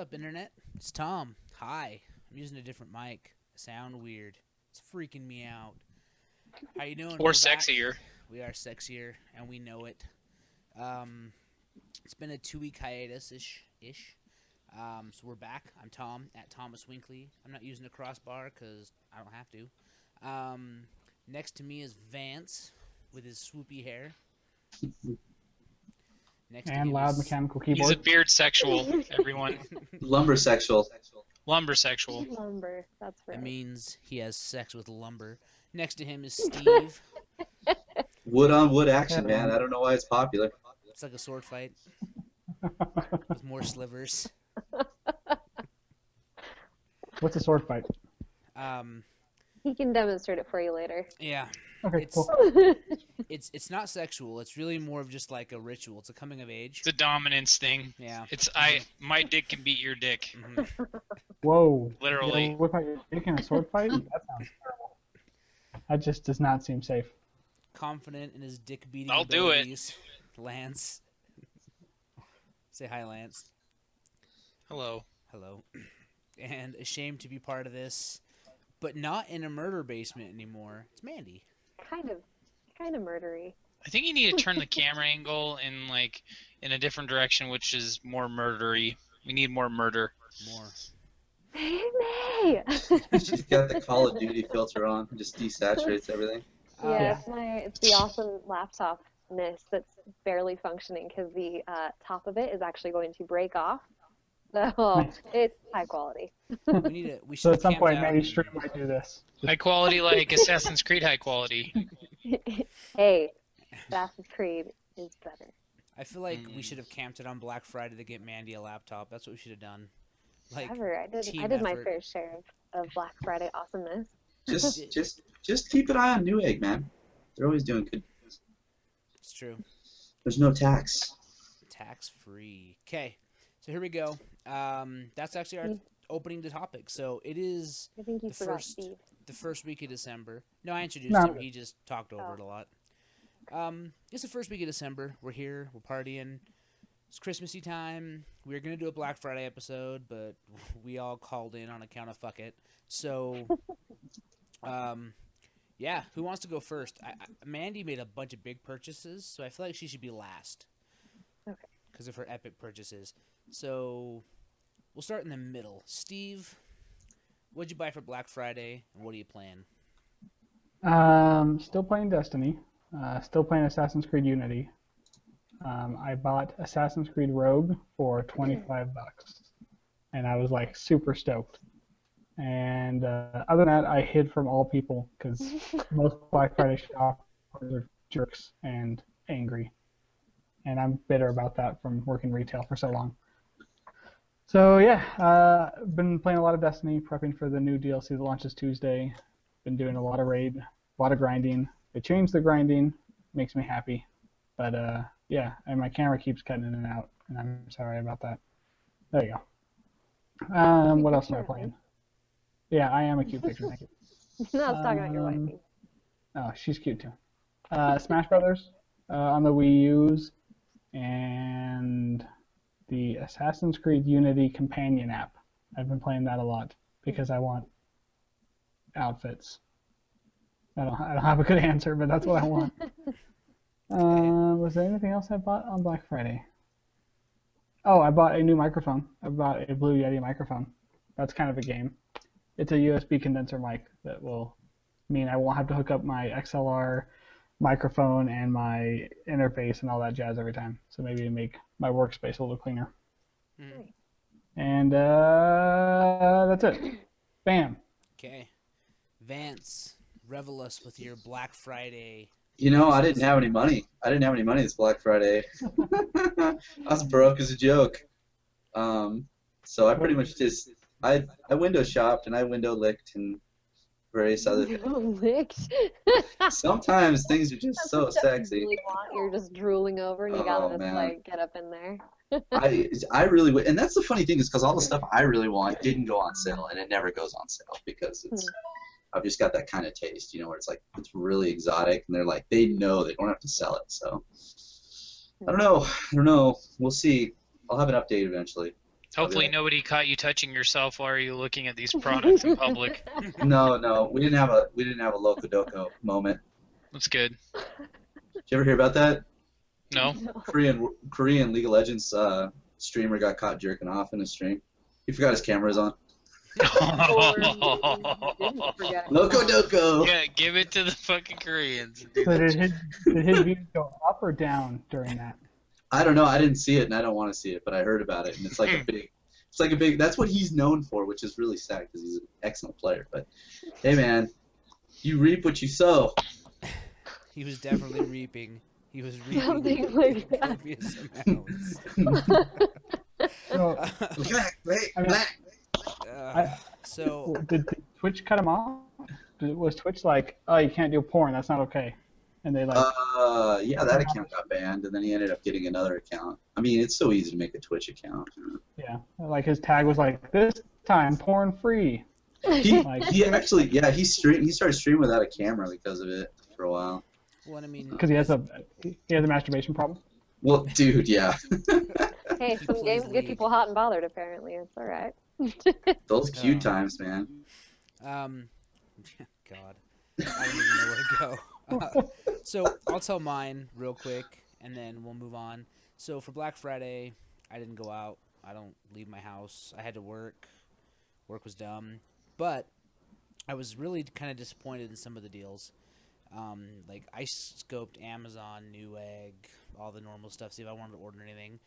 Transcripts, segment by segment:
up, Internet? It's Tom. Hi. I'm using a different mic. I sound weird. It's freaking me out. How you doing? Or We're back. sexier. We are sexier, and we know it. It's been a 2-week hiatus-ish. So we're back. I'm Tom, at Thomas Winkley. I'm not using a crossbar because I don't have to. Next to me is Vance with his swoopy hair. Next And loud mechanical keyboard. He's a beard sexual, everyone. Lumber sexual. Lumber sexual. Lumber, that's right. That means he has sex with lumber. Next to him is Steve. Wood on wood action, man. I don't know why it's popular. It's like a sword fight with more slivers. What's a sword fight? He can demonstrate it for you later. Yeah. Okay, It's cool. it's not sexual. It's really more of just like a ritual. It's a coming of age. It's a dominance thing. Yeah. My dick can beat your dick. Mhm. Whoa. Literally. You whip out your dick in a sword fight? That sounds terrible. That just does not seem safe. Confident in his dick beating I'll do it. abilities. Lance. Say hi, Lance. Hello. Hello. And ashamed to be part of this, but not in a murder basement anymore. It's Mandy. Kind of murdery. I think you need to turn the camera angle in a different direction, which is more murdery. We need more murder. More. Hey! She's got the Call of Duty filter on. It just desaturates everything. Yeah, it's the awesome laptopness that's barely functioning because the top of it is actually going to break off. So it's high quality. We So should at some camp point, out. maybe stream might do this. High quality like Assassin's Creed high quality. Hey, Assassin's Creed is better. I feel like we should have camped it on Black Friday to get Mandy a laptop. That's what we should have done. Like, Ever. I team did my effort. fair share of Black Friday awesomeness. Just keep an eye on Newegg, man. They're always doing good. It's true. There's no tax. Tax free. Okay, so here we go. That's actually our opening to topic. So it is I think you the forgot first Steve. the first week of December. No, I introduced No. him. He just talked over it a lot. It's the first week of December. We're here. We're partying. It's Christmassy time. We were gonna do a Black Friday episode, but we all called in on account of fuck it. So, yeah. Who wants to go first? Mandy made a bunch of big purchases, so I feel like she should be last. Okay. Because of her epic purchases. So, we'll start in the middle. Steve, what'd you buy for Black Friday, and what do you plan? Still playing Destiny. Still playing Assassin's Creed Unity. I bought Assassin's Creed Rogue for $25, and I was like super stoked. And other than that, I hid from all people because most Black Friday shoppers are jerks and angry, and I'm bitter about that from working retail for so long. So yeah, been playing a lot of Destiny, prepping for the new DLC that launches Tuesday. Been doing a lot of raid, a lot of grinding. They changed the grinding, makes me happy, but yeah, and my camera keeps cutting in and out, and I'm sorry about that. There you go. What else am I playing? Yeah, I am a cute picture, thank you. No, it's talking about your wife. Oh, she's cute too. Smash Brothers on the Wii U's, and the Assassin's Creed Unity companion app. I've been playing that a lot because I want outfits. I don't have a good answer, but that's what I want. Was there anything else I bought on Black Friday? Oh, I bought a new microphone. I bought a Blue Yeti microphone. That's kind of a game. It's a USB condenser mic that will mean I won't have to hook up my XLR microphone and my interface and all that jazz every time. So maybe make my workspace a little cleaner. Mm. And that's it. Bam. Okay. Vance, revel us with your Black Friday. You know, I didn't have any money. I didn't have any money this Black Friday. I was broke as a joke. So I pretty much just I window shopped and I window licked and various other things. Licked. Sometimes things are just That's so what you sexy. really want. You're just drooling over and you gotta Oh, just man. like get up in there. I really would, and that's the funny thing is because all the stuff I really want didn't go on sale, and it never goes on sale because it's I've just got that kind of taste, you know, where it's like it's really exotic, and they're like they know they don't have to sell it, so I don't know. We'll see. I'll have an update eventually. Hopefully like- nobody caught you touching yourself while you looking at these products in public. No, we didn't have a Loco Doco moment. That's good. Did you ever hear about that? No? Korean League of Legends streamer got caught jerking off in a stream. He forgot his camera was on. Loco Doco. Yeah, give it to the fucking Koreans. So did his views go up or down during that? I don't know. I didn't see it, and I don't want to see it, but I heard about it, and it's like a big. That's what he's known for, which is really sad because he's an excellent player. But hey, man, you reap what you sow. He was definitely reaping. He was reaping Something like that. copious amounts. So, Wait, I mean, black. So did Twitch cut him off? Was Twitch like, oh, you can't do porn, that's not okay? And they like, Yeah, that account got banned, and then he ended up getting another account. I mean, it's so easy to make a Twitch account. yeah, like his tag was like, this time porn free. He Like- he actually, yeah, he started streaming without a camera because of it for a while. what I mean, Because he has a masturbation problem. Well, dude, yeah, Hey, He some plays games get League. people hot and bothered. Apparently, it's all right. those cute Oh. times, man. God, I don't even know where to go. So I'll tell mine real quick, and then we'll move on. So for Black Friday, I didn't go out. I don't leave my house. I had to work. Work was dumb, but I was really kind of disappointed in some of the deals. Like I scoped Amazon, Newegg, all the normal stuff, see if I wanted to order anything.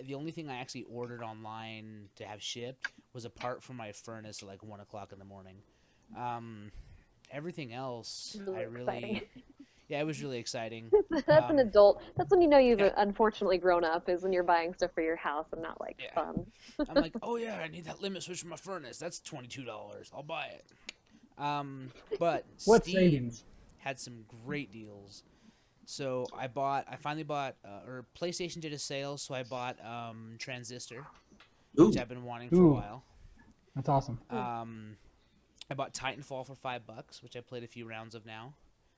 The only thing I actually ordered online to have shipped was a part for my furnace at like 1 o'clock in the morning. Everything else, Really I really, exciting. yeah, it was really exciting. That's an adult. That's when you know you've yeah. unfortunately grown up. Is when you're buying stuff for your house and not like Yeah. fun. I'm like, oh yeah, I need that limit switch for my furnace. That's $22. I'll buy it. But What Steam savings? had some great deals. So I finally bought, or PlayStation did a sale, so I bought Transistor, Ooh, which I've been wanting for a Ooh. while. That's awesome. I bought Titanfall for $5, which I played a few rounds of now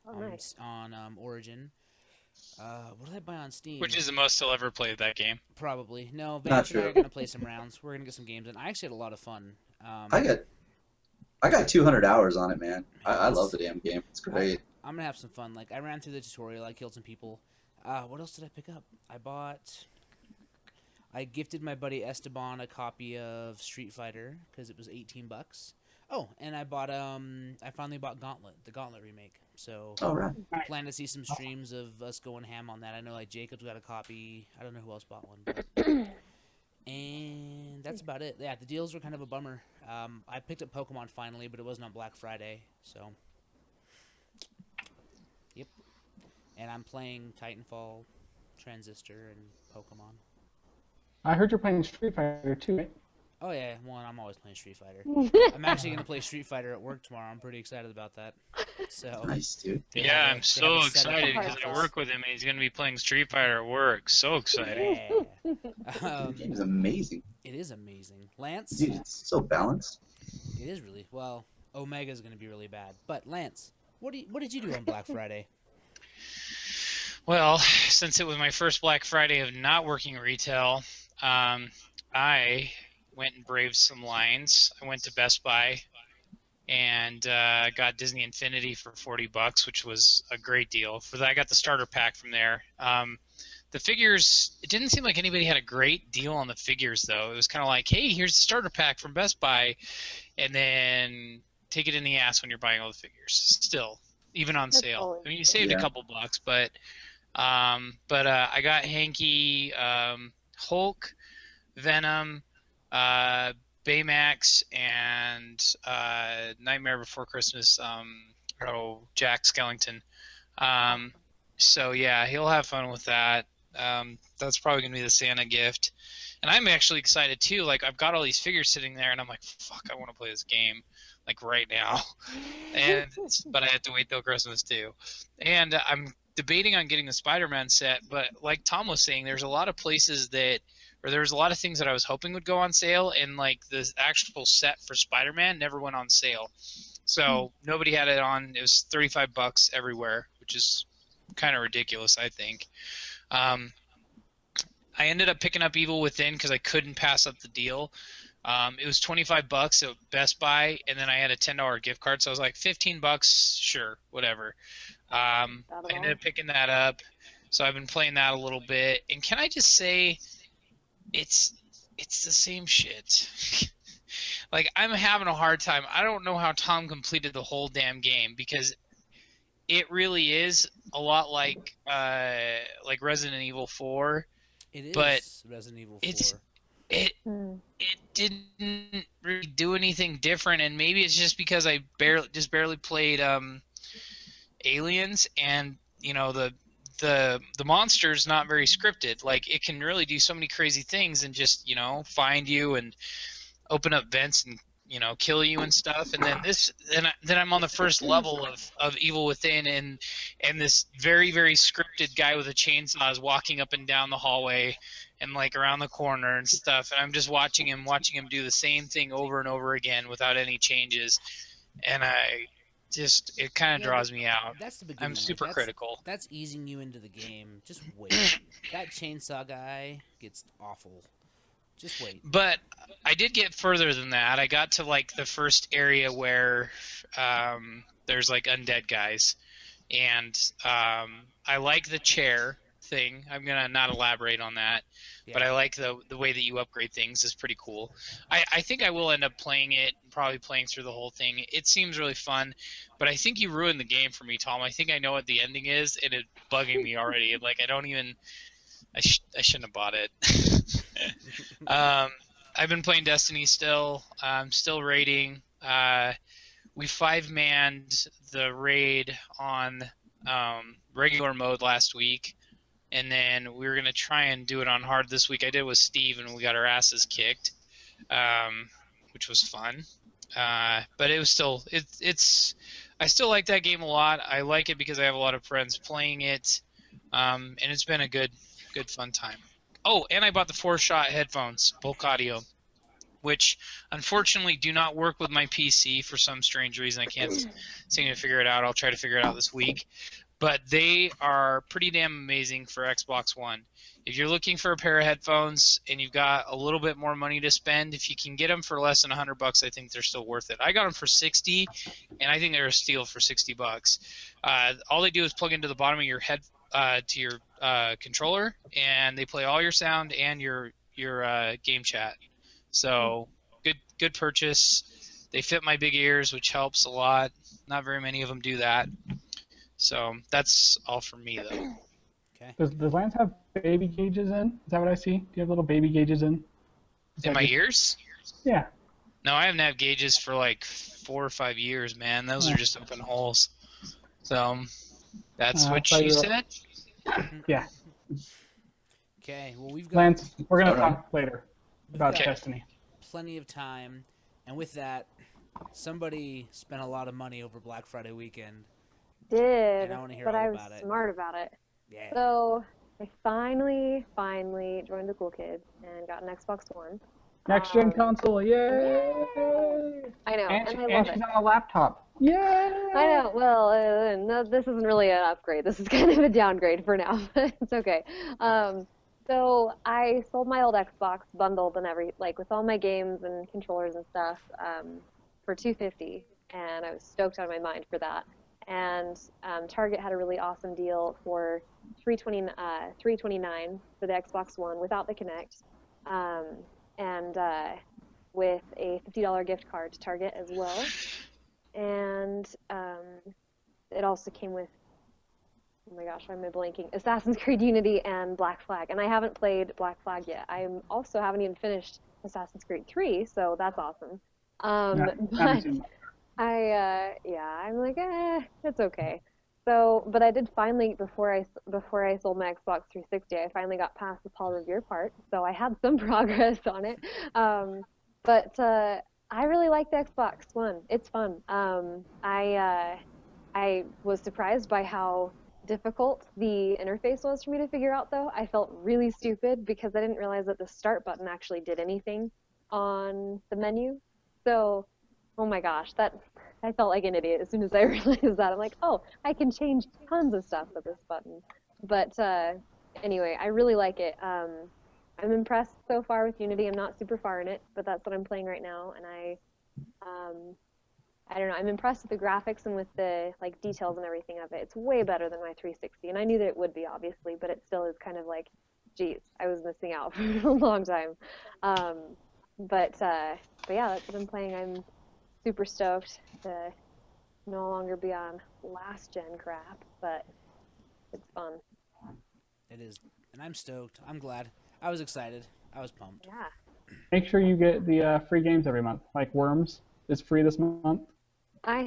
Oh, nice. on Origin. What did I buy on Steam? Which is the most I'll ever play of that game. Probably. No, Not Vance and I true. are going to play some rounds. We're going to get some games in. I actually had a lot of fun. I got 200 hours on it, man. I love the damn game. It's great. I'm gonna have some fun. Like I ran through the tutorial, I killed some people. What else did I pick up? I gifted my buddy Esteban a copy of Street Fighter because it was $18. Oh, and I finally bought Gauntlet, the Gauntlet remake. So All right. plan to see some streams of us going ham on that. I know like Jacob's got a copy. I don't know who else bought one. But... and that's about it. Yeah, the deals were kind of a bummer. I picked up Pokemon finally, but it wasn't on Black Friday, so. Yep. And I'm playing Titanfall, Transistor, and Pokemon. I heard you're playing Street Fighter too, right? Oh yeah, well, I'm always playing Street Fighter. I'm actually gonna play Street Fighter at work tomorrow. I'm pretty excited about that. So. Nice, dude. they Yeah, have a- I'm they so have a setup excited on because I Xbox. work with him and he's going to be playing Street Fighter at work. So exciting. Yeah. The game is amazing. It is amazing. Lance, Dude, it's so balanced. it is really well. Omega's gonna be really bad, but Lance, what did you do on Black Friday? Well, since it was my first Black Friday of not working retail, I went and braved some lines. I went to Best Buy and got Disney Infinity for $40, which was a great deal. For that, I got the starter pack from there. The figures, it didn't seem like anybody had a great deal on the figures, though. It was kind of like, hey, here's the starter pack from Best Buy, and then take it in the ass when you're buying all the figures. Still, even on That's sale. always I mean, you saved Yeah. a couple bucks, but I got Hanky, Hulk, Venom, Baymax, and Nightmare Before Christmas, Jack Skellington. So yeah, he'll have fun with that. That's probably gonna be the Santa gift. And I'm actually excited too. Like I've got all these figures sitting there, and I'm like, fuck, I want to play this game, like right now. But I have to wait till Christmas too. And I'm debating on getting the Spider-Man set, but like Tom was saying, there's a lot of places there's a lot of things that I was hoping would go on sale, and like the actual set for Spider-Man never went on sale. So nobody had it on. It was $35 everywhere, which is kind of ridiculous, I think. I ended up picking up Evil Within because I couldn't pass up the deal. It was $25 at Best Buy, and then I had a $10 gift card, so I was like, $15, sure, whatever. I ended up picking that up, so I've been playing that a little bit. And can I just say, it's the same shit. Like, I'm having a hard time. I don't know how Tom completed the whole damn game, because it really is a lot like Resident Evil 4. It is But Resident Evil 4. It didn't really do anything different, and maybe it's just because I barely played Aliens, and you know the monster's not very scripted. Like, it can really do so many crazy things and just, you know, find you and open up vents and, you know, kill you and stuff. And then I'm on the first level of Evil Within, and this very, very scripted guy with a chainsaw is walking up and down the hallway and like around the corner and stuff, and I'm just watching him do the same thing over and over again without any changes, and it kind of draws me out. That's the beginning. I'm super critical. That's easing you into the game. Just wait. That chainsaw guy gets awful. Just wait. But I did get further than that. I got to like the first area where there's like undead guys, and I like the chair thing. I'm gonna not elaborate on that, but I like the way that you upgrade things is pretty cool. I think I will end up playing it, probably playing through the whole thing. It seems really fun, but I think you ruined the game for me, Tom. I think I know what the ending is, and it's bugging me already. Like, I don't even. I shouldn't have bought it. I've been playing Destiny still. I'm still raiding. We 5-manned the raid on regular mode last week, and then we were going to try and do it on hard this week. I did with Steve, and we got our asses kicked, which was fun. But it was still I still like that game a lot. I like it because I have a lot of friends playing it, and it's been a good fun time. Oh, and I bought the 4-shot headphones, bulk audio, which unfortunately do not work with my PC for some strange reason. I can't seem to figure it out. I'll try to figure it out this week. But they are pretty damn amazing for Xbox One. If you're looking for a pair of headphones and you've got a little bit more money to spend, if you can get them for less than $100, I think they're still worth it. I got them for $60, and I think they're a steal for $60. All they do is plug into the bottom of your head to your controller, and they play all your sound and your game chat. So good purchase. They fit my big ears, which helps a lot. Not very many of them do that. So that's all for me, though. Okay. Does Lance have baby gauges in? Is that what I see? Do you have little baby gauges in? In my ears? Yeah. No, I haven't had gauges for like 4 or 5 years, man. Those are just open holes. So that's what she said? Yeah. Okay, well, we've got Lance, we're going to talk later about Okay. Destiny. plenty of time, and with that, somebody spent a lot of money over Black Friday weekend. Did, And I wanna hear but all I was about it. smart about it. Yeah. So I finally joined the cool kids and got an Xbox One. Next gen Um, console, yay! I know, And, and I and love she's it. on a laptop. Yay! I know. Well, no, this isn't really an upgrade. This is kind of a downgrade for now, but it's okay. So I sold my old Xbox bundled and with all my games and controllers and stuff for $250, and I was stoked out of my mind for that. And Target had a really awesome deal for $329 for the Xbox One without the Kinect, and with a $50 gift card to Target as well. And it also came with, oh my gosh, why am I blanking? Assassin's Creed Unity and Black Flag. And I haven't played Black Flag yet. I also haven't even finished Assassin's Creed 3, so that's awesome. But I'm like, it's okay. So, but I did finally, before I sold my Xbox 360, I finally got past the Paul Revere part, so I had some progress on it. But I really like the Xbox One. It's fun. I was surprised by how difficult the interface was for me to figure out, though. I felt really stupid because I didn't realize that the start button actually did anything on the menu. So, oh my gosh, I felt like an idiot as soon as I realized that. I'm like, oh, I can change tons of stuff with this button. But anyway, I really like it. I'm impressed so far with Unity. I'm not super far in it, but that's what I'm playing right now, and I don't know. I'm impressed with the graphics and with the like details and everything of it. It's way better than my 360, and I knew that it would be obviously, but it still is kind of like, geez, I was missing out for a long time. Um, but yeah, that's what I'm playing. I'm super stoked to no longer be on last gen crap, but it's fun. It is, and I'm stoked. I'm glad. I was excited. I was pumped. Yeah. Make sure you get the free games every month. Like Worms is free this month. I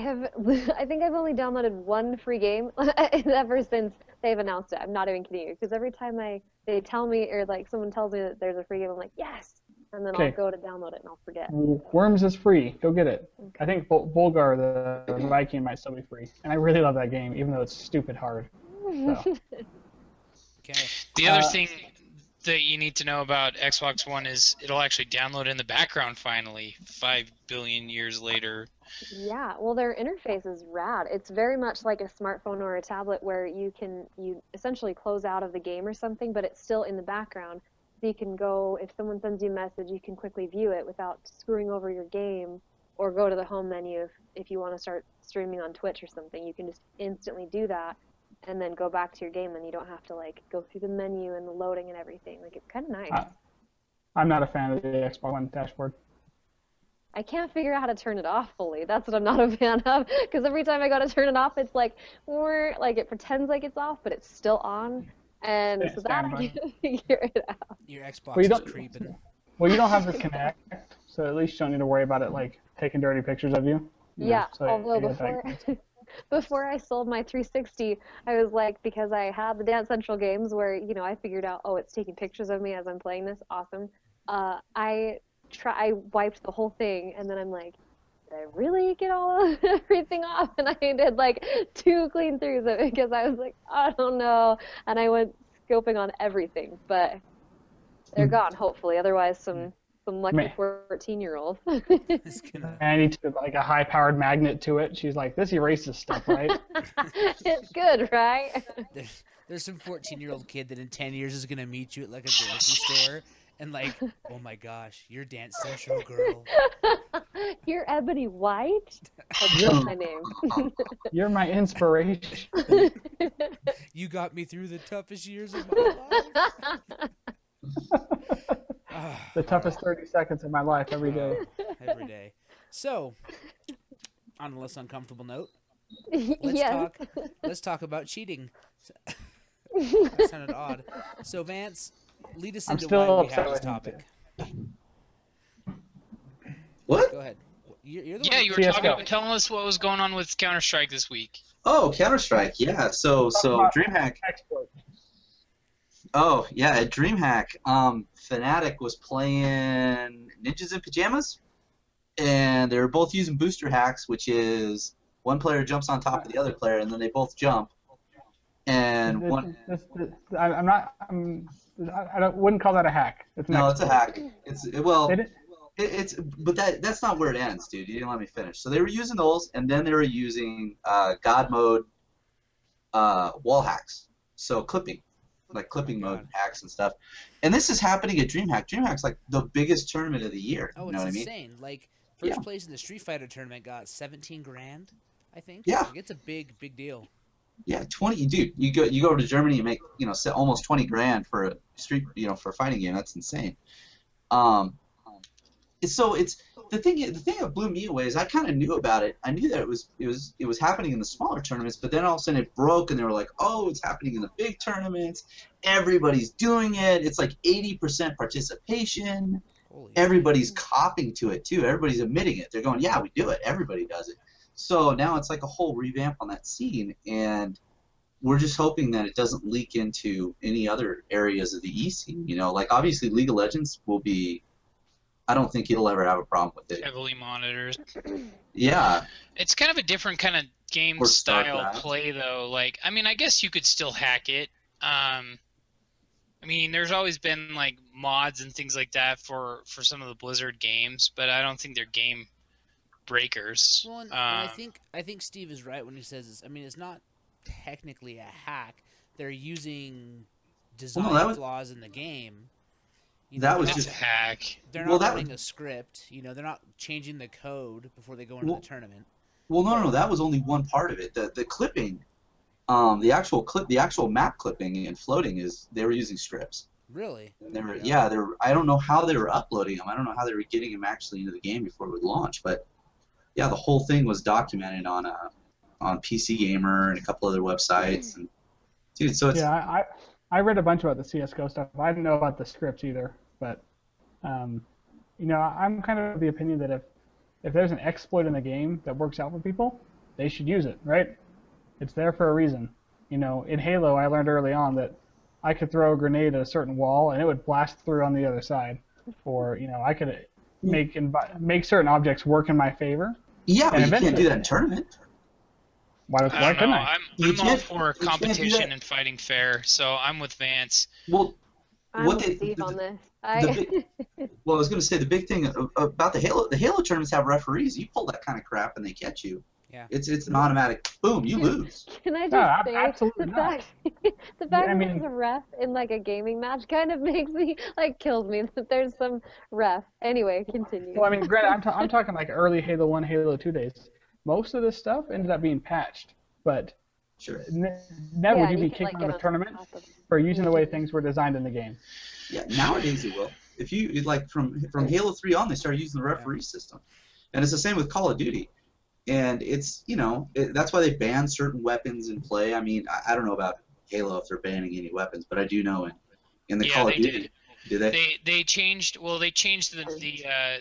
think I've only downloaded one free game ever since they've announced it. I'm not even kidding you, because every time they tell me, or like someone tells me that there's a free game, I'm like, yes, and then I'll Okay. go to download it and I'll forget. Worms is free. Go get it. I think Bulgar, the Viking, might still be free. And I really love that game, even though it's stupid hard. So. Okay. The other thing that you need to know about Xbox One is it'll actually download in the background finally, 5 billion years later. Yeah, well, their interface is rad. It's very much like a smartphone or a tablet where you essentially close out of the game or something, but it's still in the background. So you can go, if someone sends you a message, you can quickly view it without screwing over your game, or go to the home menu if you want to start streaming on Twitch or something. You can just instantly do that and then go back to your game, and you don't have to like go through the menu and the loading and everything. Like, it's kind of nice. I'm not a fan of the Xbox One dashboard. I can't figure out how to turn it off fully. That's what I'm not a fan of, because every time I go to turn it off, it's like, it pretends like it's off, but it's still on, and so that I can't figure it out. Your Xbox Well, is creeping. Well, you don't have the Kinect, so at least you don't need to worry about it like taking dirty pictures of you. Yeah, so although before I sold my 360, I was like, because I had the Dance Central games where, I figured out, oh, it's taking pictures of me as I'm playing this, awesome. I wiped the whole thing, and then I'm like, did I really get everything off? And I did like 2 clean throughs of it because I was like, I don't know, and I went scoping on everything, but they're gone, hopefully. Otherwise, some lucky 14-year-old. I need to like a high-powered magnet to it. She's like, this erases stuff, right? It's good, right? There's some 14-year-old kid that in 10 years is gonna meet you at like a grocery store and like, oh my gosh, you're Dance Central girl. You're Ebony White? That's my name. You're my inspiration. You got me through the toughest years of my life. The toughest 30 seconds of my life every day. Every day. So, on a less uncomfortable note, Yes. let's talk about cheating. That sounded odd. So, Vance, lead us into why we have this topic. What? Go ahead. You're the Yeah, one. you were telling us what was going on with Counter-Strike this week. Oh, Counter-Strike. Yeah. So DreamHack. Export. Oh, yeah, at DreamHack, Fnatic was playing Ninjas in Pajamas, and they were both using booster hacks, which is one player jumps on top of the other player, and then they both jump. And I wouldn't call that a hack. It's a hack. But that's not where it ends, dude. You didn't let me finish. So they were using those, and then they were using God mode wall hacks, so clipping mode hacks and stuff. And this is happening at DreamHack. DreamHack's like the biggest tournament of the year. Oh, you it's know what insane. I mean? Like, first place in the Street Fighter tournament got 17 grand, I think. Yeah. Like, it's a big deal. Yeah, 20, dude. You go over to Germany and make almost 20 grand for a for a fighting game. That's insane. So it's the thing that blew me away is I kind of knew about it. I knew that it was happening in the smaller tournaments, but then all of a sudden it broke, and they were like, oh, it's happening in the big tournaments. Everybody's doing it. It's like 80% participation. Everybody's copying to it too. Everybody's admitting it. They're going, yeah, we do it. Everybody does it. So now it's like a whole revamp on that scene, and we're just hoping that it doesn't leak into any other areas of the E scene. Like obviously League of Legends will be. I don't think it'll ever have a problem with it. Heavily monitored. Yeah. It's kind of a different kind of game style play, though. Like, I mean, I guess you could still hack it. I mean, there's always been like mods and things like that for some of the Blizzard games, but I don't think they're game breakers. Well, and I think Steve is right when he says this. I mean, it's not technically a hack. They're using design flaws in the game. You know, That they're was not, It's just a hack. they're well not that running a script. You know, they're not changing the code before they go into well, the tournament. well no But no that was only one part of it. The clipping, the actual map clipping and floating is they were using scripts. really, And there you go. they were. I don't know how they were uploading them. I don't know how they were getting them actually into the game before it would launch. But yeah, the whole thing was documented on PC Gamer and a couple other websites. And dude, so it's Yeah, I read a bunch about the CS:GO stuff. I didn't know about the scripts either, but you know, I'm kind of the opinion that if there's an exploit in the game that works out for people, they should use it, right? It's there for a reason. You know, in Halo, I learned early on that I could throw a grenade at a certain wall and it would blast through on the other side, or you know, I could make certain objects work in my favor. yeah, but And you can't do eventually- that in tournament. Why I don't couldn't know. I? You I'm all can't- for you can't do competition that. and fighting fair, so I'm with Vance. Well, I'm what with they Steve on the, this. well, I was going to say the big thing about the Halo tournaments have referees. You pull that kind of crap and they catch you. Yeah. It's an automatic boom. You lose. Can I just No, say absolutely the not. fact the fact I that mean- there's a ref in like a gaming match kind of makes me like kills me that there's some ref. Anyway, continue. Well, I mean, granted, I'm talking like early Halo 1, Halo 2 days. Most of this stuff ended up being patched, but Sure. never Yeah, would you and be could, kicked like, out get of a on tournament top of them. for using the way things were designed in the game. Yeah. Nowadays it will. If you like from Halo 3 on, they started using the referee system, and it's the same with Call of Duty. And it's that's why they banned certain weapons in play. I mean, I don't know about Halo if they're banning any weapons, but I do know in the Yeah, Call of they Duty. Did they? They changed. Well, they changed the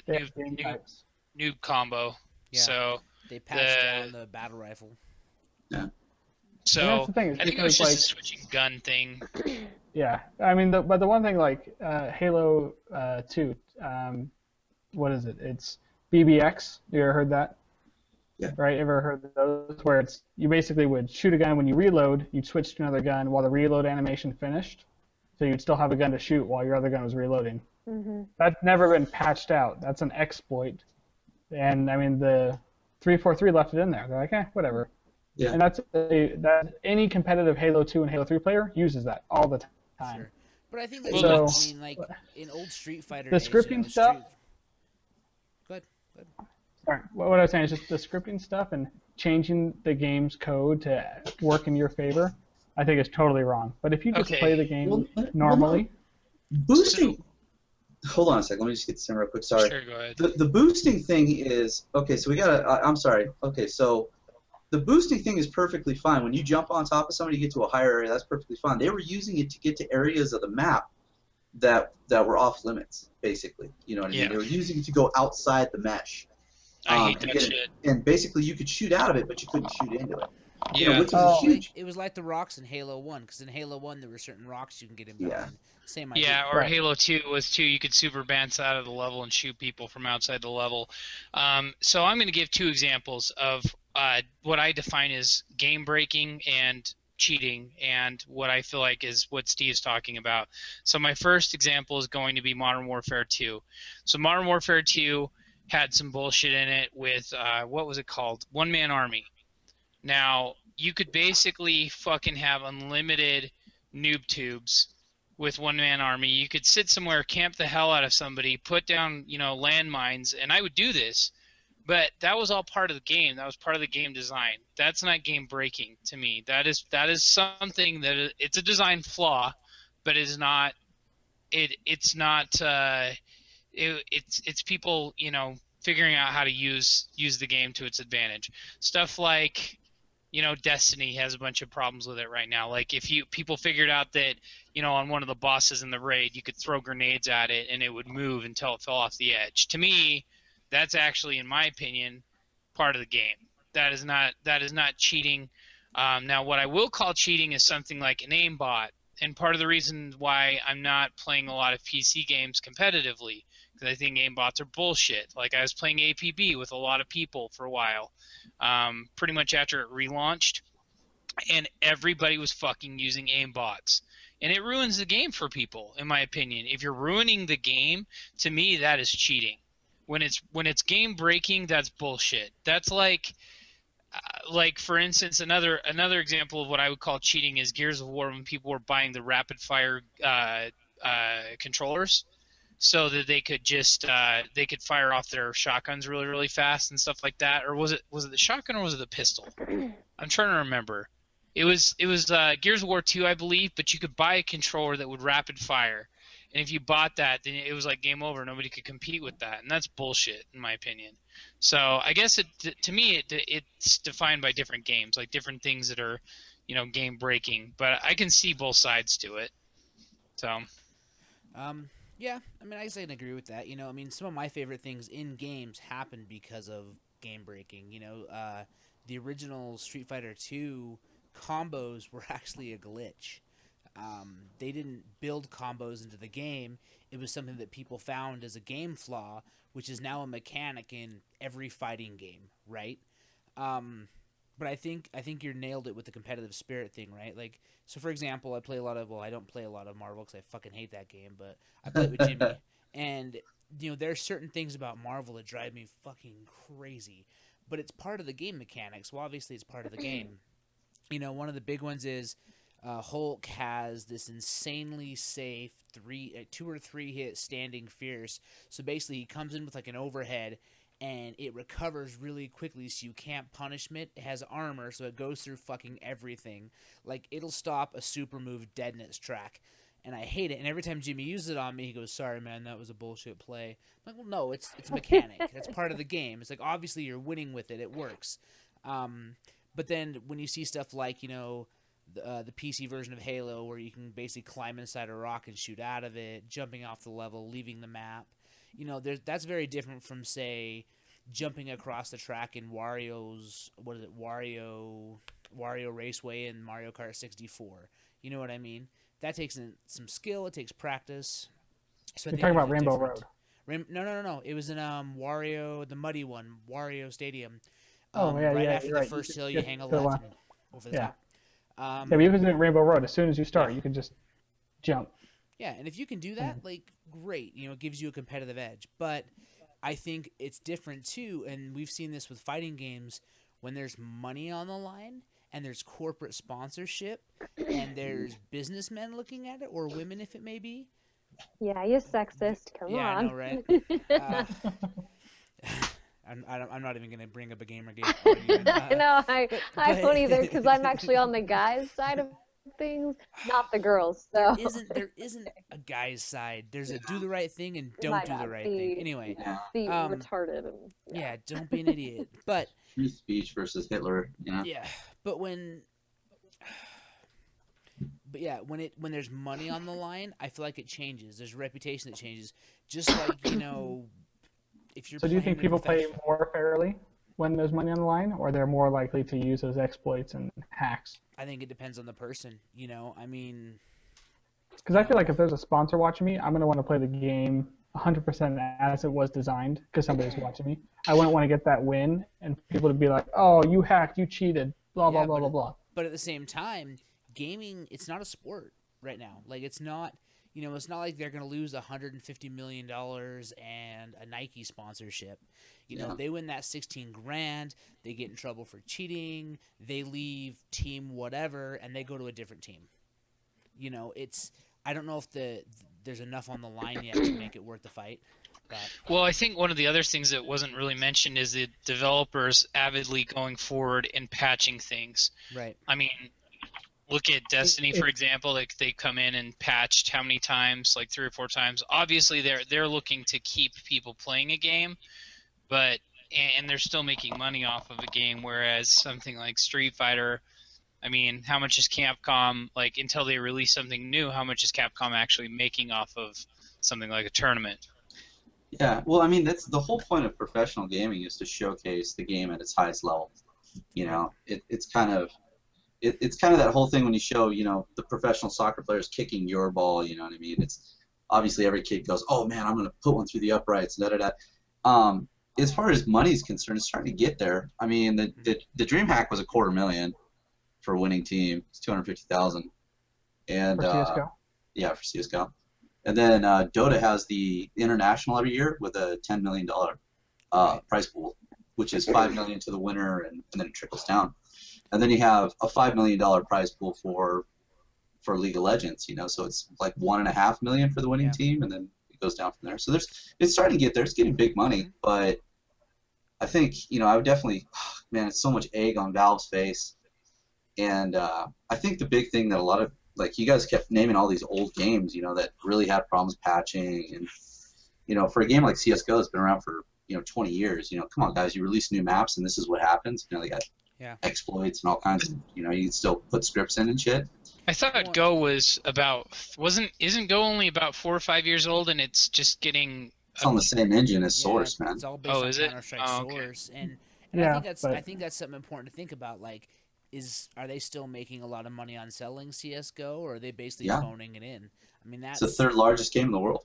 They have game new types. noob combo. Yeah. So They patched The- down the battle rifle. And so that's the thing. It's I think it was because, just a switching gun thing. yeah, I mean, but the one thing like Halo 2, what is it? It's BBX. You ever heard that? Yeah. Right? Ever heard of those? Where it's you basically would shoot a gun when you reload, you'd switch to another gun while the reload animation finished, so you'd still have a gun to shoot while your other gun was reloading. Mm-hmm. That's never been patched out. That's an exploit. And I mean, the 343 left it in there. They're like, whatever. Yeah. And that any competitive Halo 2 and Halo 3 player uses that all the time. Sure. But I think that's Well, I mean, like in old Street Fighter The days, scripting stuff- Good. Sorry, what I was saying is just the scripting stuff and changing the game's code to work in your favor, I think is totally wrong. But if you just Okay. play the game Well, normally, Boosting. Hold on a second. Let me just get this in real quick. Sorry. Sure, go ahead. The boosting thing is okay. So we gotta. I'm sorry. Okay, so the boosting thing is perfectly fine. When you jump on top of somebody, you get to a higher area. That's perfectly fine. They were using it to get to areas of the map that were off limits, basically. You know what I mean? Yeah. They were using it to go outside the mesh. I hate and that get it- shit. And basically, you could shoot out of it, but you couldn't shoot into it. You know, Yeah. which is Oh. huge. It was like the rocks in Halo 1, because in Halo 1 there were certain rocks you can get in Yeah. behind. Same idea. Yeah, or Right. Halo 2 was too. You could super bounce out of the level and shoot people from outside the level. So I'm going to give two examples of what I define as game breaking and cheating, and what I feel like is what Steve's talking about. So my first example is going to be Modern Warfare 2. So Modern Warfare 2 had some bullshit in it with what was it called? One Man Army. Now you could basically fucking have unlimited noob tubes with One Man Army. You could sit somewhere, camp the hell out of somebody, put down, landmines, and I would do this. But that was all part of the game. That was part of the game design. That's not game breaking to me. That is something that it's a design flaw, but it's not. It's people figuring out how to use the game to its advantage. Stuff like Destiny has a bunch of problems with it right now. Like if people figured out that on one of the bosses in the raid you could throw grenades at it and it would move until it fell off the edge. To me, that's actually, in my opinion, part of the game. That is not cheating. Now, what I will call cheating is something like an aimbot, and part of the reason why I'm not playing a lot of PC games competitively, because I think aimbots are bullshit. Like I was playing APB with a lot of people for a while, pretty much after it relaunched, and everybody was fucking using aimbots. And it ruins the game for people, in my opinion. If you're ruining the game, to me, that is cheating. When it's game breaking, that's bullshit. That's like for instance, another example of what I would call cheating is Gears of War, when people were buying the rapid fire controllers. so that they could just they could fire off their shotguns really, really fast and stuff like that. Or was it the shotgun or was it the pistol? I'm trying to remember. It was Gears of War 2, I believe, but you could buy a controller that would rapid fire. And if you bought that, then it was like game over. Nobody could compete with that, and that's bullshit, in my opinion. So I guess to me, it's defined by different games, like different things that are, game breaking. But I can see both sides to it. So. Yeah, I mean, I guess I can agree with that. I mean, some of my favorite things in games happened because of game breaking. The original Street Fighter 2 combos were actually a glitch. They didn't build combos into the game. It was something that people found as a game flaw, which is now a mechanic in every fighting game, right? But I think you nailed it with the competitive spirit thing, right? Like, so for example, I don't play a lot of Marvel because I fucking hate that game, but I play it with Jimmy, and there are certain things about Marvel that drive me fucking crazy, but it's part of the game mechanics. Well, obviously it's part of the game. One of the big ones is Hulk has this insanely safe 2 or 3 hit standing fierce. So basically, he comes in with like an overhead, and it recovers really quickly, so you can't punish it. It has armor, so it goes through fucking everything. Like, it'll stop a super move dead in its track, and I hate it. And every time Jimmy uses it on me, he goes, "Sorry, man, that was a bullshit play." I'm like, well, no, it's a mechanic. That's part of the game. It's like, obviously you're winning with it. It works. But then when you see stuff like, the PC version of Halo, where you can basically climb inside a rock and shoot out of it, jumping off the level, leaving the map, that's very different from, say, jumping across the track in Wario Raceway in Mario Kart 64. You know what I mean? That takes some skill. It takes practice. So You're talking about Rainbow Road. No. It was in Wario, the muddy one, Wario Stadium. Right after the right. first hill, you hang a left and over the top. Yeah, but even in Rainbow Road, as soon as you start, you can just jump. Yeah, and if you can do that, like, great. It gives you a competitive edge. But I think it's different, too, and we've seen this with fighting games when there's money on the line and there's corporate sponsorship and there's businessmen looking at it, or women, if it may be. Yeah, you sexist. Come on. Yeah, I know, right? I'm not even going to bring up a gamer game. No, I won't either, because I'm actually on the guys' side of things, not the girls. So there isn't a guy's side. There's a do the right thing and don't do the right thing. Anyway, be retarded. Yeah, don't be an idiot. But free speech versus Hitler. Yeah, but when there's money on the line, I feel like it changes. There's a reputation that changes. Just like if you're. So do you think people play more fairly when there's money on the line, or they're more likely to use those exploits and hacks? I think it depends on the person. I mean. Because I feel like if there's a sponsor watching me, I'm going to want to play the game 100% as it was designed because somebody's watching me. I wouldn't want to get that win and people to be like, "Oh, you hacked, you cheated, blah, blah, blah, blah, blah." But at the same time, gaming, it's not a sport right now. Like, it's not, it's not like they're going to lose $150 million and a Nike sponsorship. They win that 16 grand, they get in trouble for cheating, they leave team whatever, and they go to a different team. I don't know if there's enough on the line yet to make it worth the fight. But. Well, I think one of the other things that wasn't really mentioned is the developers avidly going forward and patching things. Right. I mean, look at Destiny, for example. Like, they come in and patched how many times? Like 3 or 4 times. Obviously, they're looking to keep people playing a game, but and they're still making money off of a game. Whereas something like Street Fighter, I mean, how much is Capcom, like, until they release something new, how much is Capcom actually making off of something like a tournament? Yeah, well, I mean, that's the whole point of professional gaming, is to showcase the game at its highest level. It's kind of that whole thing when you show, the professional soccer players kicking your ball, you know what I mean? It's obviously every kid goes, "Oh man, I'm going to put one through the uprights," As far as money's concerned, it's starting to get there. I mean, the DreamHack was $250,000 for a winning team. It's $250,000. And for CS:GO? Yeah, for CS:GO. And then Dota has the international every year with a $10 million prize pool, which is $5 million to the winner, and then it trickles down. And then you have a $5 million prize pool for League of Legends. So it's like $1.5 million for the winning team, and then it goes down from there. So it's starting to get there. It's getting big money, but I think I would definitely, man, it's so much egg on Valve's face, and I think the big thing that a lot of you guys kept naming all these old games, that really had problems patching, and for a game like CS:GO that's been around for 20 years, come on guys, you release new maps and this is what happens. They got exploits and all kinds of, you can still put scripts in and shit. I thought Go was isn't Go only about 4 or 5 years old, and it's just getting. It's on the same engine as Source, man. It's all based on Counter-Strike Source, and Yeah, I think that's something important to think about. Like, are they still making a lot of money on selling CS:GO, or are they basically phoning it in? I mean, that's it's the third largest game in the world.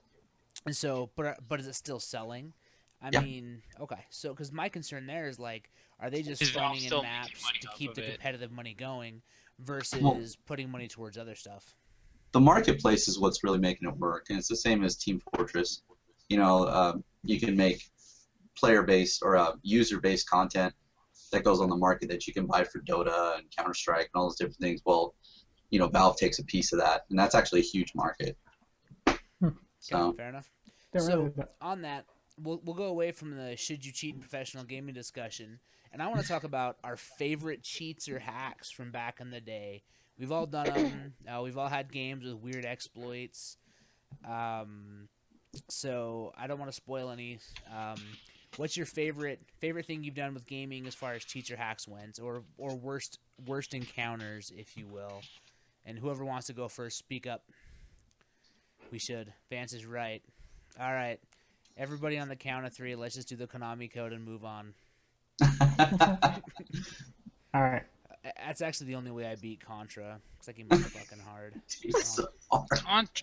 And so, but is it still selling? I mean, okay. So, because my concern there is are they just phoning in maps to keep the competitive money going versus putting money towards other stuff? The marketplace is what's really making it work, and it's the same as Team Fortress. You can make player-based or user-based content that goes on the market that you can buy for Dota and Counter-Strike and all those different things. Well, Valve takes a piece of that, and that's actually a huge market. So fair enough. So on that, we'll go away from the should you cheat in professional gaming discussion, and I want to talk about our favorite cheats or hacks from back in the day. We've all done them. We've all had games with weird exploits. So I don't want to spoil any. What's your favorite thing you've done with gaming as far as cheats or hacks went, or worst encounters, if you will? And whoever wants to go first, speak up. We should. Vance is right. All right. Everybody on the count of 3, let's just do the Konami code and move on. All right. That's actually the only way I beat Contra, because that game was fucking hard.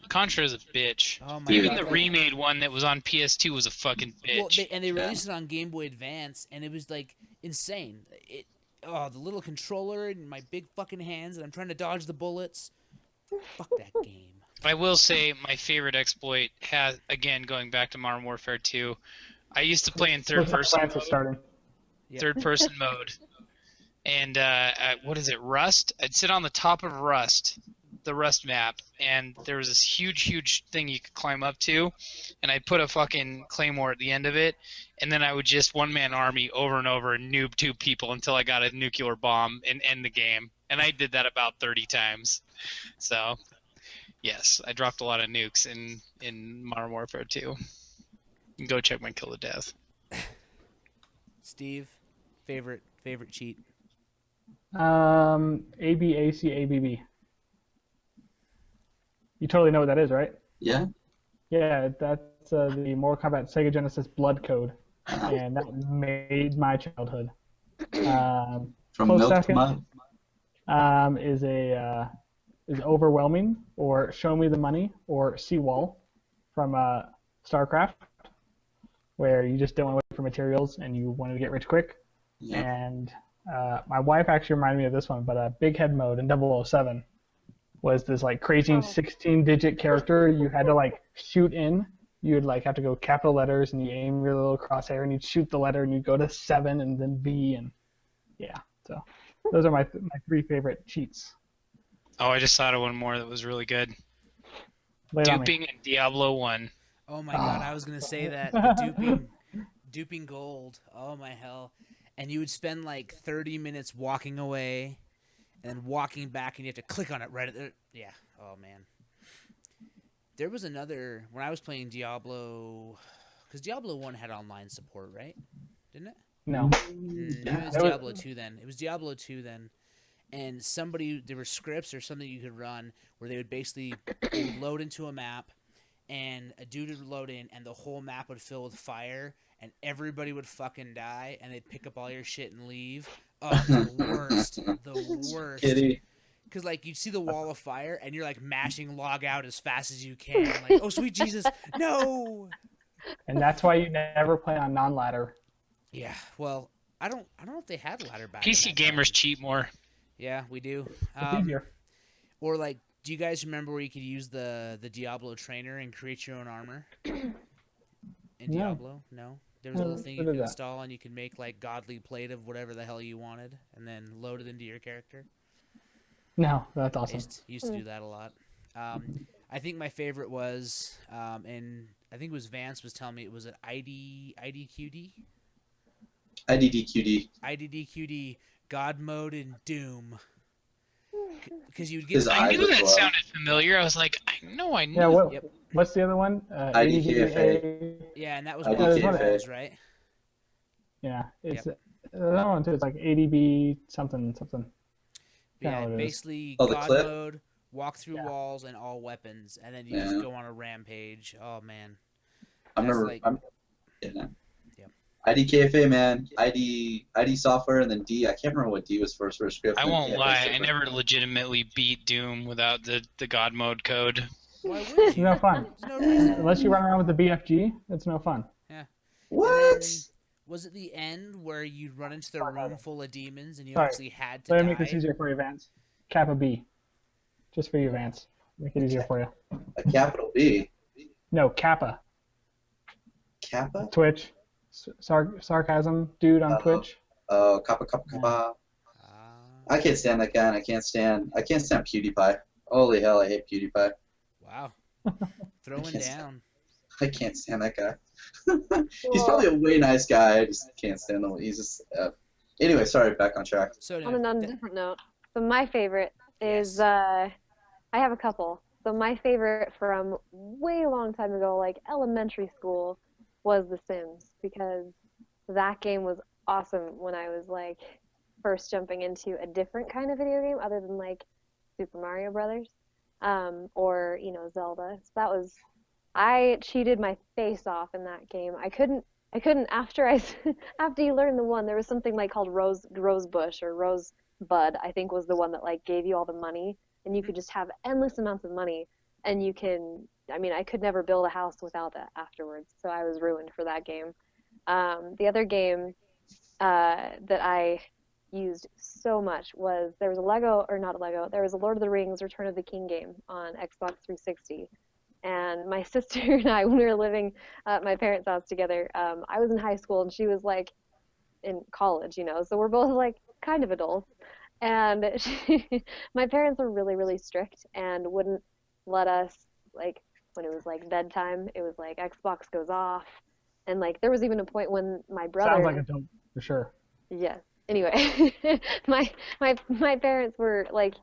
Contra is a bitch. Oh my Even God, the remade one that was on PS2 was a fucking bitch. Well, they released it on Game Boy Advance, and it was insane. The little controller and my big fucking hands, and I'm trying to dodge the bullets. Fuck that game. I will say my favorite exploit has, again, going back to Modern Warfare 2, I used to play in third-person mode. And what is it, Rust? I'd sit on the top of Rust, the Rust map, and there was this huge thing you could climb up to, and I'd put a fucking claymore at the end of it, and then I would just one-man army over and over and noob 2 people until I got a nuclear bomb and end the game. And I did that about 30 times. So, yes, I dropped a lot of nukes in Modern Warfare 2. You can go check my kill to death. Steve, favorite cheat? ABACABB. You totally know what that is, right? Yeah. Yeah, that's the Mortal Kombat Sega Genesis blood code, and that made my childhood. From close milk second, to mud. Is Overwhelming, or Show Me the Money, or Seawall from StarCraft, where you just don't want to wait for materials and you wanted to get rich quick. Yeah. And my wife actually reminded me of this one, but Big Head mode in 007 was this crazy 16-digit character you had to shoot in. You'd have to go capital letters and you aim your little crosshair and you'd shoot the letter and you'd go to 7 and then B and yeah. So those are my 3 favorite cheats. Oh, I just thought of one more that was really good. Duping in Diablo 1. Oh my God, I was gonna say that. The duping gold. Oh my hell. And you would spend 30 minutes walking away and then walking back, and you have to click on it right at the... Yeah. Oh, man. There was another... When I was playing Diablo... Because Diablo 1 had online support, right? Didn't it? No. It was Diablo 2 then. It was Diablo 2 then. And there were scripts or something you could run where they would basically load into a map, and a dude would load in, and the whole map would fill with fire, and everybody would fucking die, and they'd pick up all your shit and leave. Oh, it was the worst. The worst. Kitty. Because, you'd see the wall of fire, and you're, mashing log out as fast as you can. Oh, sweet Jesus, no! And that's why you never play on non-ladder. Yeah, well, I don't know if they had ladder back PC gamers cheat more. Yeah, we do. It's easier. Or, do you guys remember where you could use the Diablo trainer and create your own armor? In Diablo? No? There was a little thing you could install, and you could make, godly plate of whatever the hell you wanted, and then load it into your character. No, that's awesome. Used to do that a lot. I think my favorite was, and I think it was Vance was telling me it was an IDQD, IDDQD. IDDQD God mode in Doom, because you'd get His to I eyes knew are that glowing. sounded familiar. I was like, I know I knew. Yeah. What? Yep. What's the other one? IDKFA. yeah, and that was IDKFA. walkthroughs, right? Yeah. It's that one too. It's like ADB something something. Yeah, Yeah, it is. basically Oh, the God clip? mode, walk through Yeah. walls and all weapons, and then you Yeah. just go on a rampage. Oh man, I That's remember. like- Yeah. Yep. IDKFA, man. ID software, and then D. I can't remember what D was first for a script. I and won't KFA lie. I different. never legitimately beat Doom without the God mode code. why would It's you? no fun. There's no reason. Unless you run around with the BFG, it's no fun. What? And then, was it the end where you'd run into the room full of demons and you Sorry. actually had to Let die? me make this easier for you, Vance. Kappa B. Just for you, Vance. Make it easier for you. A capital B. No, Kappa. Kappa? Twitch. Sarcasm dude on Oh. Twitch. Oh, Kappa, Kappa, Kappa. Ah, I can't stand that guy, and I can't stand PewDiePie. Holy hell, I hate PewDiePie. wow. Throwing can't down. I can't stand that guy. He's probably a way nice guy. I just can't stand him. He's just. Anyway, sorry. Back on track. So On a different note, so my favorite is Yes. I have a couple. So my favorite from way long time ago, like elementary school, was The Sims, because that game was awesome when I was like first jumping into a different kind of video game other than like Super Mario Brothers, or Zelda. So that was, I cheated my face off in that game. I couldn't after after you learn the one, there was something like called Rosebush or Rosebud, I think was the one that like gave you all the money, and you could just have endless amounts of money, and you can, I mean, I could never build a house without that afterwards, so I was ruined for that game. The other game that I used so much was, there was a there was a Lord of the Rings Return of the King game on Xbox 360. And my sister and I, when we were living at my parents' house together, I was in high school and she was like in college, so we're both like kind of adults. And my parents were really, really strict and wouldn't let us, like, when it was like bedtime, it was like Xbox goes off. And like, there was even a point when my brother. Sounds like a dope, for sure. Yes. Anyway, my parents were like,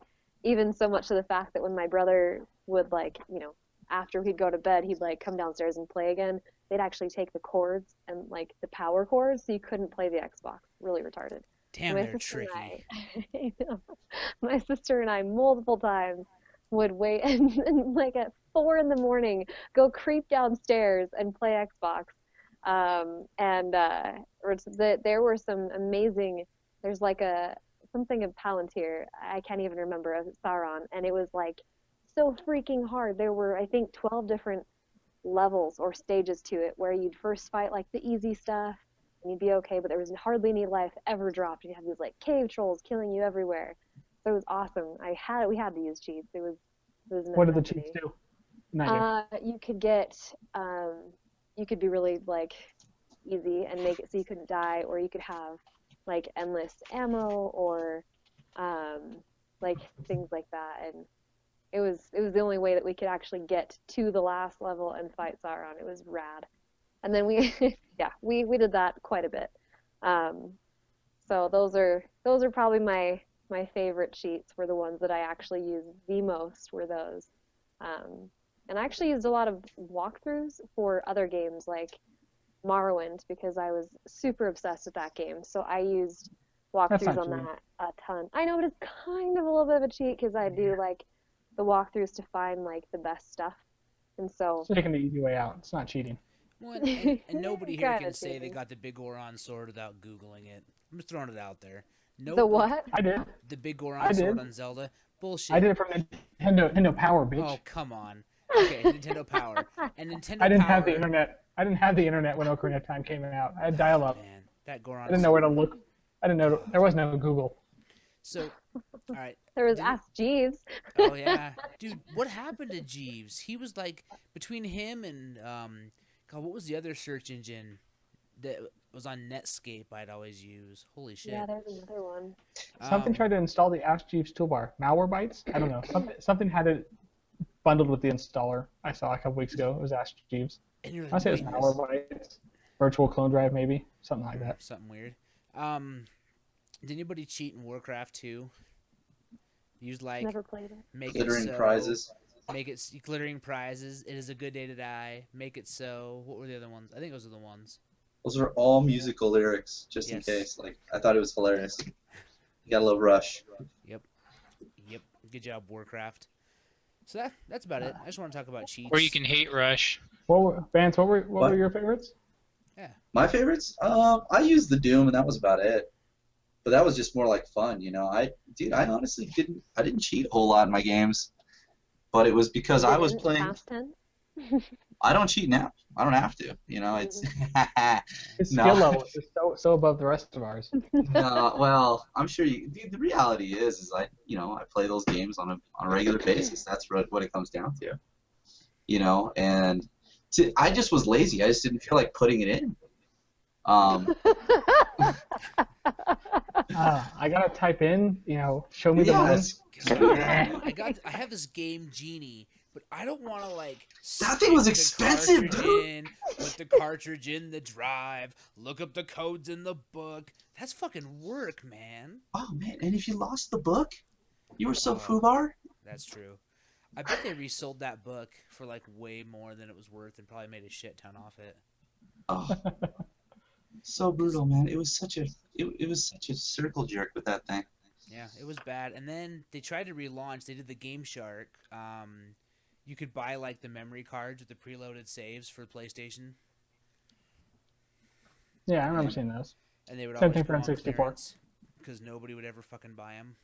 even so much to the fact that when my brother would like, after he'd go to bed, he'd like come downstairs and play again. They'd actually take the cords and like the power cords, so you couldn't play the Xbox. Really retarded. Damn, My they're sister and tricky. I know. My sister and I multiple times would wait and like at 4 a.m. go creep downstairs and play Xbox. There were some amazing. There's like something of Palantir. I can't even remember, of Sauron, and it was like so freaking hard. There were, I think, 12 different levels or stages to it, where you'd first fight like the easy stuff and you'd be okay, but there was hardly any life ever dropped. You'd have these like cave trolls killing you everywhere. So it was awesome. We had to use cheats. It was What did the necessity. cheats do? Not you. You could get, you could be really like easy and make it so you couldn't die, or you could have like endless ammo, or like things like that. And it was the only way that we could actually get to the last level and fight Sauron. It was rad. And then we we did that quite a bit. So those are probably my favorite cheats. Were the ones that I actually used the most, were those. And I actually used a lot of walkthroughs for other games like Morrowind, because I was super obsessed with that game. So I used walkthroughs on cheating. that a ton. I know, but it's kind of a little bit of a cheat, because I do like the walkthroughs to find like the best stuff. And so It's taking the easy way out. It's not cheating. Well, and nobody here Kinda can say they cheating. got the big Goron sword without Googling it. I'm just throwing it out there. No, the what? I did. The big I Goron sword did. on Zelda. Bullshit. I did it from Nintendo Power, bitch. Oh, come on. Okay, Nintendo Power. And Nintendo I didn't Power, have the internet. I didn't have the internet when Ocarina of Time came out. I had dial-up. Man, that Goron I didn't know where to look. I didn't know. There was no Google. So, all right. There was Did- Ask Jeeves. Oh, yeah. Dude, what happened to Jeeves? He was like, between him and, God, what was the other search engine that was on Netscape I'd always use? Holy shit. Yeah, there's another one. Something Um, tried to install the Ask Jeeves toolbar. Malware bytes? I don't know. Something had it bundled with the installer. I saw a couple weeks ago. It was Ask Jeeves. And you're I like, say it's wait, an hour bytes, virtual clone drive maybe, something like that. something weird. Did anybody cheat in Warcraft 2? Use like Never played it. make Glittering it so, prizes. make it glittering prizes. It is a good day to die. Make it so. What were the other ones? I think those are the ones. Those are all musical lyrics, just Yes. in case. Like, I thought it was hilarious. You got a little rush. Yep. Good job, Warcraft. So that's about it. I just want to talk about cheats. Or you can hate Rush. Vance, what What? were your favorites? My favorites? I used the Doom, and that was about it. But that was just more like fun, you know. I honestly didn't cheat a whole lot in my games, but it was because I was Didn't playing. past 10? I don't cheat now. I don't have to, you know. It's His No. skill level is so above the rest of ours. no. Well, I'm sure the reality is I play those games on a regular basis. That's what it comes down to, you know. And I just was lazy. I just didn't feel like putting it in. I gotta type in, show me the money. Yes. I have this game Genie, but I don't want to like. That thing was stick the expensive, cartridge dude. in, put the cartridge in the drive. Look up the codes in the book. That's fucking work, man. Oh man! And if you lost the book, you were so Oh. foobar. That's true. I bet they resold that book for like way more than it was worth, and probably made a shit ton off it. Oh, so brutal, man. It was such a circle jerk with that thing. Yeah, it was bad. And then they tried to relaunch. They did the Game Shark. You could buy like the memory cards with the preloaded saves for PlayStation, Yeah, I remember seeing those. and they would Same always thing go for on N64. clearance because nobody would ever fucking buy them.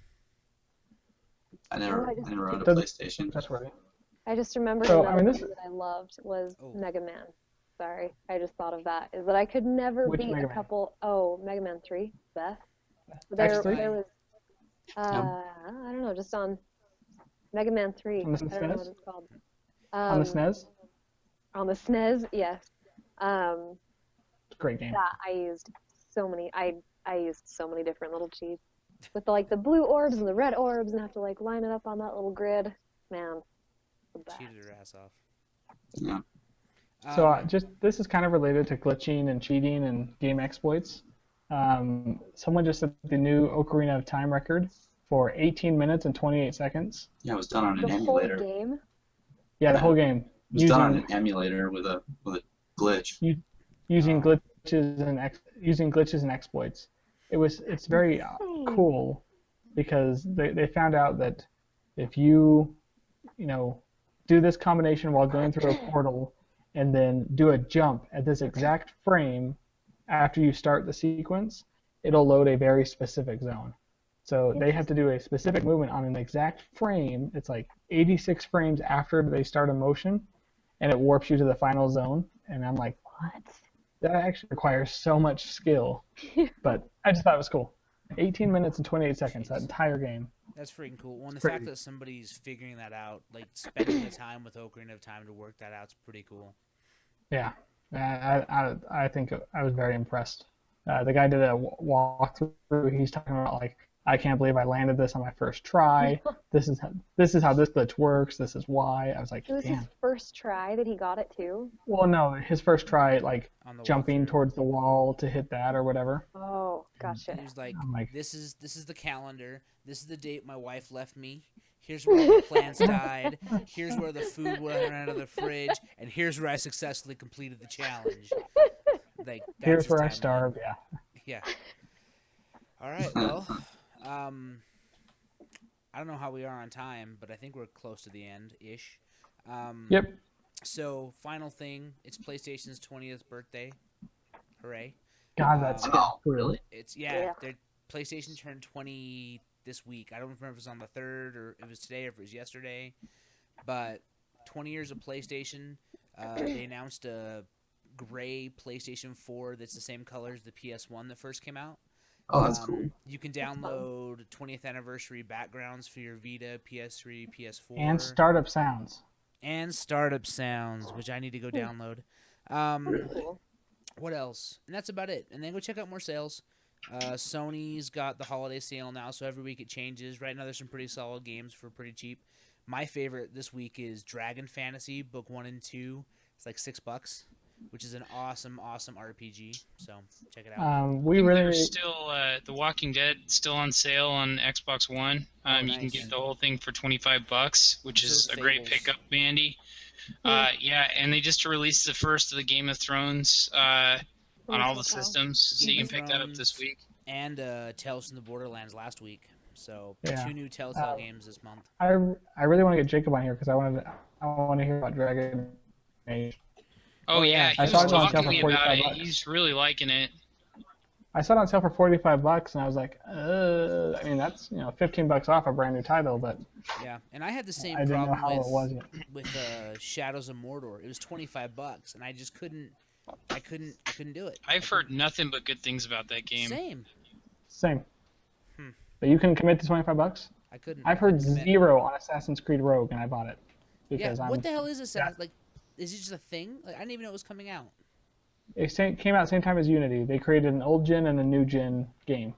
I never I just- owned a Doesn't- PlayStation. That's right. I just remembered So, another I mean, this- thing that I loved was Oh. Mega Man. Sorry, I just thought of that. Is that I could never Which beat Mega a Man? couple. Oh, Mega Man 3, Beth. X3? There was. I don't know, just on Mega Man 3. On the I don't know SNES? what it's called. On the SNES, On the SNES, yes. it's a great game. That I used so many. I used so many different little cheats with the blue orbs and the red orbs, and have to like line it up on that little grid. Man, the best. Cheated their ass off. Yeah. So Um, this is kind of related to glitching and cheating and game exploits. Someone just set the new Ocarina of Time record for 18 minutes and 28 seconds. Yeah, it was done on an The whole emulator. game. Yeah, the whole game It was done on using an emulator with a glitch. using glitches and exploits. It's very cool because they found out that if you do this combination while going through a portal and then do a jump at this exact frame after you start the sequence, it'll load a very specific zone. So they have to do a specific movement on an exact frame. It's like 86 frames after they start a motion, and it warps you to the final zone. And I'm like, What? that actually requires so much skill. But I just thought it was cool. 18 minutes and 28 seconds, that entire game. That's freaking cool. Well, and the Crazy. fact that somebody's figuring that out, like spending the time with Ocarina of Time to work that out, is pretty cool. Yeah, I think I was very impressed. The guy did a walkthrough. He's talking about like, I can't believe I landed this on my first try. This is how this glitch works. This is why. I was like, It was his damn. first try that he got it too. Well, no, his first try, like On the jumping walkthrough. towards the wall to hit that or whatever. Oh, gotcha. He was like, I'm like, this is the calendar. This is the date my wife left me. Here's where all the plants died. Here's where the food went out of the fridge. And here's where I successfully completed the challenge. Like, that's here's his where I timeline. starved. Yeah. Yeah. All right. Well, I don't know how we are on time, but I think we're close to the end ish. Yep. So, final thing. It's PlayStation's 20th birthday. Hooray! God, that's Oh, cool. really? It's Yeah. Their PlayStation turned 20 this week. I don't remember if it was on the 3rd or if it was today or if it was yesterday. But 20 years of PlayStation. They announced a gray PlayStation 4 that's the same color as the PS1 that first came out. Oh, that's cool. You can download 20th anniversary backgrounds for your Vita, PS3, PS4, And startup sounds. and startup sounds, which I need to go download. Cool. What else? And that's about it. And then go check out more sales. Sony's got the holiday sale now, so every week it changes. Right now, there's some pretty solid games for pretty cheap. My favorite this week is Dragon Fantasy Book 1 and 2. It's like $6, which is an awesome RPG. So check it out. We There's really still The Walking Dead still on sale on Xbox One. You can nice. get the whole thing for $25, which So is a great Fables. pickup, Mandy. Yeah, and they just released the first of the Game of Thrones on all the systems, so Game you of can pick that up this Thrones. week. And Tales from the Borderlands last week. So Yeah. 2 new Telltale games this month. I really want to get Jacob on here because I want to hear about Dragon Age. Oh yeah, I he saw was it on sale talking for to me about it. $45. He's really liking it. I saw it on sale for $45, and I was like, I mean, that's $15 off a brand new title, but Yeah, and I had the same I didn't know problem how it was yet. with Shadows of Mordor. It was $25, and I just couldn't do it. I've heard nothing but good things about that game. Same. Same. But you can commit to $25. I couldn't. I've heard commit. 0 on Assassin's Creed Rogue, and I bought it Yeah. because What the hell is this? Yeah. Like, is it just a thing? Like, I didn't even know it was coming out. It came out same time as Unity. They created an old gen and a new gen game,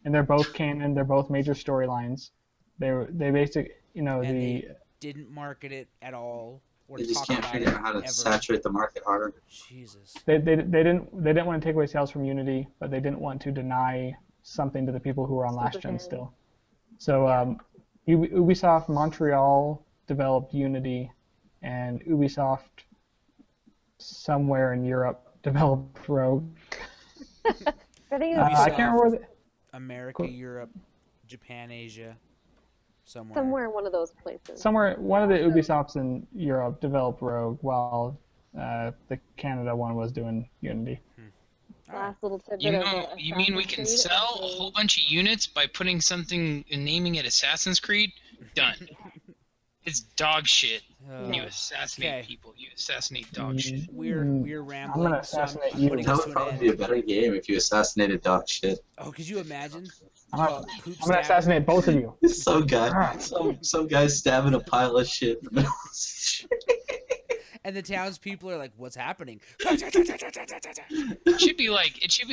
and they're both canon. They're both major storylines. They basically And they didn't market it at all or They just talk can't about figure it out how to ever. saturate the market harder. Jesus. they didn't want to take away sales from Unity, but they didn't want to deny something to the people who were on last gen Super still. So Ubisoft Montreal developed Unity, and Ubisoft somewhere in Europe developed Rogue. I think I Ubisoft. can't remember. America, Cool. Europe, Japan, Asia, somewhere. somewhere in one of those places. Somewhere, one of the Ubisofts in Europe developed Rogue, while the Canada one was doing Unity. All right. Last little tidbit You of know, you mean we can Assassin's Creed sell a is whole bunch of units by putting something and naming it Assassin's Creed? Done. It's dog shit. Uh, You assassinate Okay. people. You assassinate dog shit. We're I'm rambling. gonna so I'm assassinate you. putting That us would to an probably end. be a better game if you assassinated dog shit. Oh, could you imagine? I'm gonna, Poop I'm gonna stab. assassinate both of you. Some guy stabbing a pile of shit in the middle of the street. And the townspeople are like, "What's happening?" It should be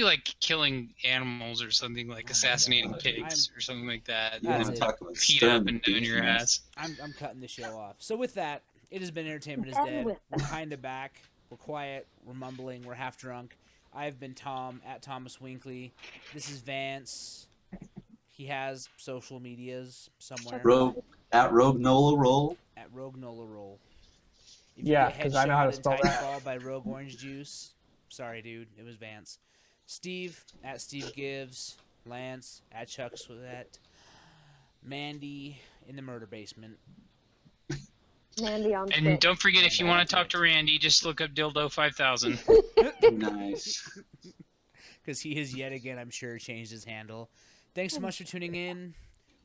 like killing animals or something, like assassinating God. pigs or something like that. Yeah, That's and it. talk about Feet stern up and down your beaches. ass. I'm cutting the show off. So with that, it has been Entertainment is And Dead. with We're kind of back. We're quiet. We're mumbling. We're half drunk. I've been Tom at Thomas Winkley. This is Vance. He has social medias somewhere At Rogue Nola Roll. at Rogue Nola Roll. If Yeah, you get 'cause I know how to headshot spell in that. Titanfall by Rogue Orange Juice. Sorry, dude. It was Vance. Steve at Steve Gives. Lance at Chuck Sweat. Mandy in the murder basement. Mandy on And Twitch. don't forget, if you want to talk to Randy, just look up Dildo 5000. Nice. Because he has yet again, I'm sure, changed his handle. Thanks so much for tuning in.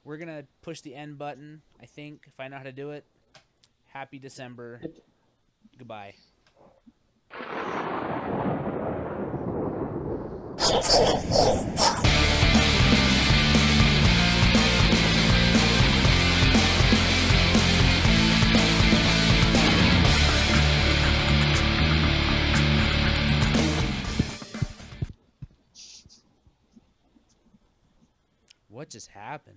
We're going to push the end button, I think, if I know how to do it. Happy December. Goodbye. What just happened?